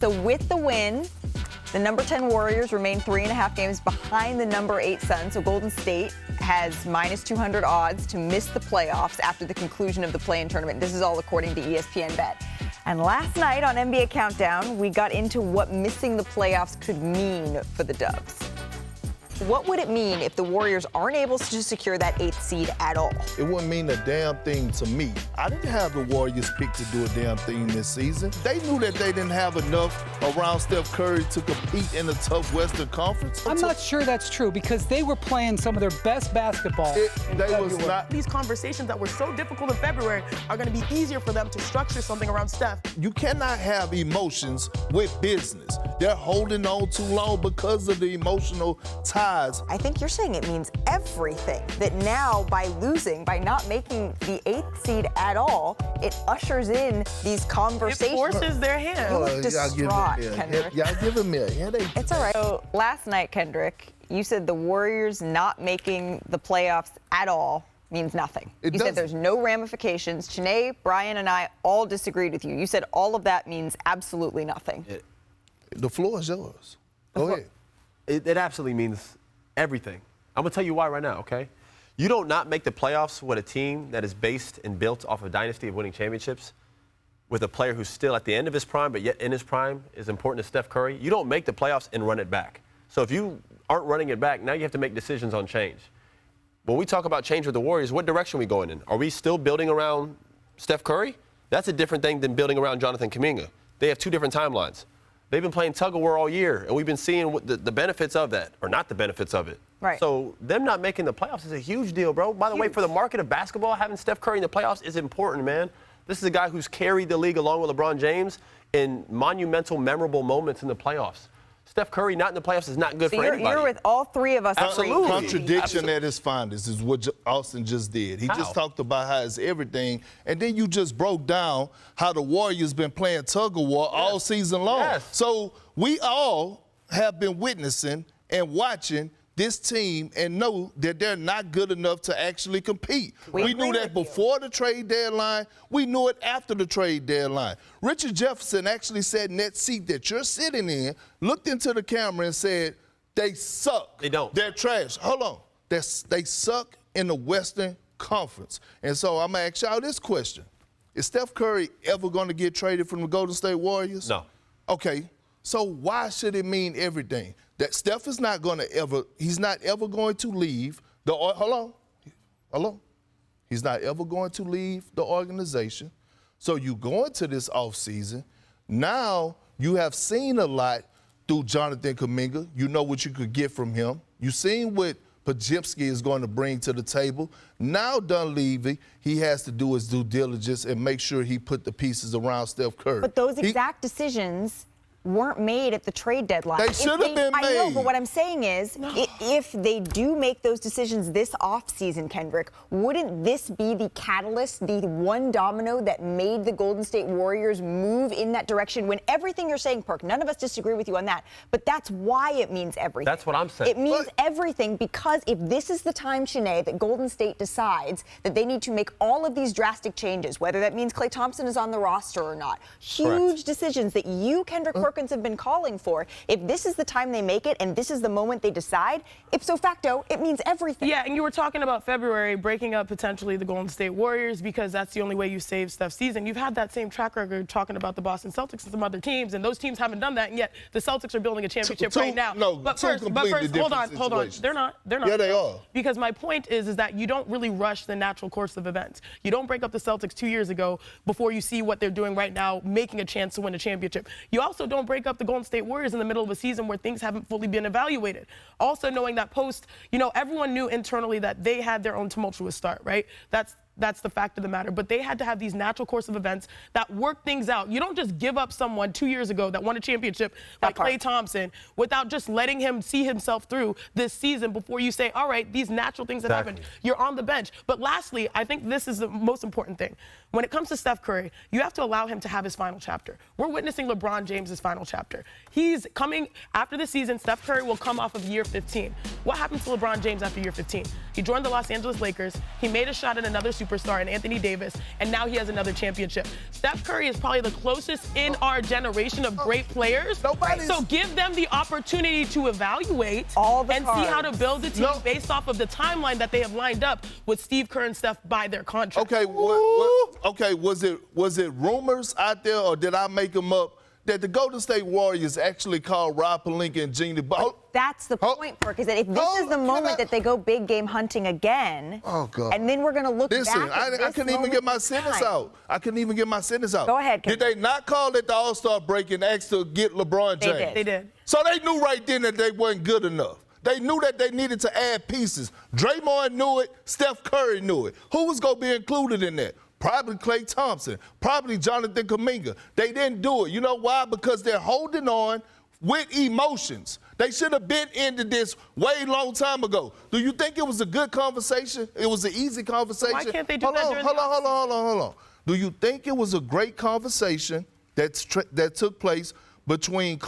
So with the win, the number 10 Warriors remain 3.5 games behind the number 8 Suns. So Golden State has minus 200 odds to miss the playoffs after the conclusion of the play-in tournament. This is all according to ESPN Bet. And last night on NBA Countdown, we got into what missing the playoffs could mean for the Dubs. What would it mean if the Warriors aren't able to secure that 8th seed at all? It wouldn't mean a damn thing to me. I didn't have the Warriors picked to do a damn thing this season. They knew that they didn't have enough around Steph Curry to compete in the tough Western Conference. I'm not sure that's true because they were playing some of their best basketball. These conversations that were so difficult in February are going to be easier for them to structure something around Steph. You cannot have emotions with business. They're holding on too long because of the emotional ties. I think you're saying it means everything. That now, by losing, by not making the 8th seed at all, it ushers in these conversations. It forces their hand. You look distraught, Kendrick. Y'all give me a headache. It's all right. So last night, Kendrick, you said the Warriors not making the playoffs at all means nothing. You said there's no ramifications. Chiney, Brian, and I all disagreed with you. You said all of that means absolutely nothing. The floor is yours. Go ahead. It absolutely means everything. I'm going to tell you why right now, okay? You don't not make the playoffs with a team that is based and built off a dynasty of winning championships with a player who's still at the end of his prime, but yet in his prime is important to Steph Curry. You don't make the playoffs and run it back. So if you aren't running it back, now you have to make decisions on change. When we talk about change with the Warriors, what direction are we going in? Are we still building around Steph Curry? That's a different thing than building around Jonathan Kuminga. They have two different timelines. They've been playing tug-of-war all year, and we've been seeing the benefits of that, or not the benefits of it. Right. So them not making the playoffs is a huge deal, bro. By the way, for the market of basketball, having Steph Curry in the playoffs is important, man. This is a guy who's carried the league along with LeBron James in monumental, memorable moments in the playoffs. Steph Curry not in the playoffs is not good for anybody. You're with all three of us. Absolutely. Contradiction at its finest is what Austin just did. He just talked about how it's everything, and then you just broke down how the Warriors been playing tug-of-war all season long. Yes. So we all have been witnessing and watching this team and know that they're not good enough to actually compete. We knew that before the trade deadline. We knew it after the trade deadline. Richard Jefferson actually sat in that seat that you're sitting in, looked into the camera and said, they suck. They don't. They're trash. Hold on. They suck in the Western Conference. And so I'm going to ask y'all this question. Is Steph Curry ever going to get traded from the Golden State Warriors? No. Okay. So why should it mean everything? That Steph is not going to ever, he's not ever going to leave the, hold on. He's not ever going to leave the organization. So you go into this offseason. Now you have seen a lot through Jonathan Kuminga. You know what you could get from him. You've seen what Podziemski is going to bring to the table. Now Dunleavy, he has to do his due diligence and make sure he put the pieces around Steph Curry. But those exact decisions weren't made at the trade deadline. They should have been made. I know, but what I'm saying is, if they do make those decisions this offseason, Kendrick, wouldn't this be the catalyst, the one domino that made the Golden State Warriors move in that direction when everything you're saying, Perk, none of us disagree with you on that, but that's why it means everything. That's what I'm saying. It means everything because if this is the time, Chiney, that Golden State decides that they need to make all of these drastic changes, whether that means Klay Thompson is on the roster or not, huge decisions that you, Kendrick Perkins, have been calling for. If this is the time they make it and this is the moment they decide, ipso facto, it means everything. Yeah, and you were talking about February breaking up potentially the Golden State Warriors because that's the only way you save Steph's season. You've had that same track record talking about the Boston Celtics and some other teams, and those teams haven't done that, and yet the Celtics are building a championship right now. But first, hold on. They're not. Yeah, they are. Because my point is that you don't really rush the natural course of events. You don't break up the Celtics 2 years ago before you see what they're doing right now, making a chance to win a championship. You also don't break up the Golden State Warriors in the middle of a season where things haven't fully been evaluated. Also knowing that everyone knew internally that they had their own tumultuous start, right? That's the fact of the matter. But they had to have these natural course of events that work things out. You don't just give up someone 2 years ago that won a championship like Klay Thompson without just letting him see himself through this season before you say, all right, these natural things that happened, you're on the bench. But lastly, I think this is the most important thing. When it comes to Steph Curry, you have to allow him to have his final chapter. We're witnessing LeBron James' final chapter. He's coming after the season. Steph Curry will come off of year 15. What happens to LeBron James after year 15? He joined the Los Angeles Lakers. He made a shot at another superstar in Anthony Davis, and now he has another championship. Steph Curry is probably the closest in our generation of great players. So give them the opportunity to evaluate and see how to build a team based off of the timeline that they have lined up with Steve Kerr and Steph by their contract. Okay, was it rumors out there, or did I make them up, that the Golden State Warriors actually called Rob Pelinka and Jeannie? That's the point, Perk, is that if this is the moment that they go big game hunting again, and then we're going to look back at this I couldn't even get my sentence out. I couldn't even get my sentence out. Go ahead, Did they not call it the All-Star break and ask to get LeBron James? They did. So they knew right then that they weren't good enough. They knew that they needed to add pieces. Draymond knew it. Steph Curry knew it. Who was going to be included in that? Probably Klay Thompson, probably Jonathan Kuminga. They didn't do it. You know why? Because they're holding on with emotions. They should have been into this way long time ago. Do you think it was a good conversation? It was an easy conversation? Why can't they do that during the Hold on. Do you think it was a great conversation that took place between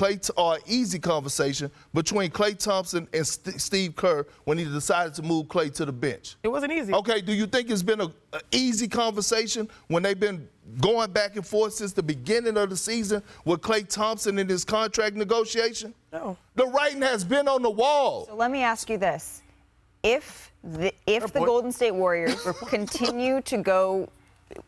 easy conversation between Klay Thompson and Steve Kerr when he decided to move Klay to the bench? It wasn't easy. Okay, do you think it's been an easy conversation when they've been going back and forth since the beginning of the season with Klay Thompson in his contract negotiation? No. The writing has been on the wall. So let me ask you this. If the Golden State Warriors continue to go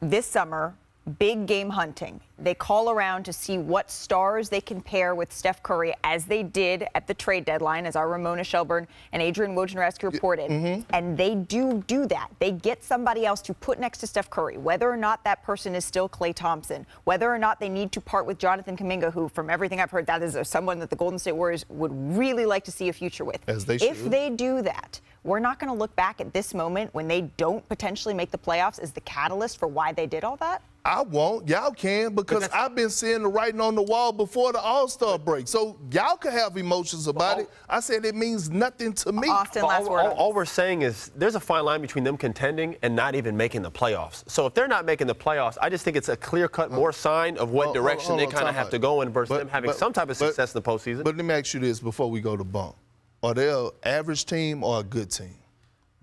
this summer big game hunting, they call around to see what stars they can pair with Steph Curry, as they did at the trade deadline, as our Ramona Shelburne and Adrian Wojnarowski reported, and they do that. They get somebody else to put next to Steph Curry, whether or not that person is still Klay Thompson, whether or not they need to part with Jonathan Kuminga, who, from everything I've heard, that is someone that the Golden State Warriors would really like to see a future with. As they should. If they do that, we're not going to look back at this moment when they don't potentially make the playoffs as the catalyst for why they did all that? I won't. Y'all can, because I've been seeing the writing on the wall before the All-Star break. So y'all can have emotions about it. I said it means nothing to me. Austin, last word. All we're saying is there's a fine line between them contending and not even making the playoffs. So if they're not making the playoffs, I just think it's a clear-cut more sign of what direction they kind of have to go in versus them having some type of success in the postseason. But let me ask you this before we go to bump. Are they an average team or a good team?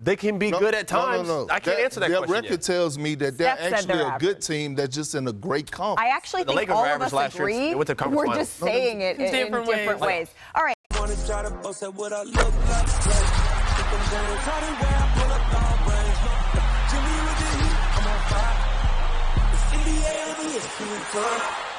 They can be good at times. I can't answer that question Their record tells me that they're actually a good team that's just in a great conference. I actually think all of us agree. We're just saying it in different ways. All right. NBA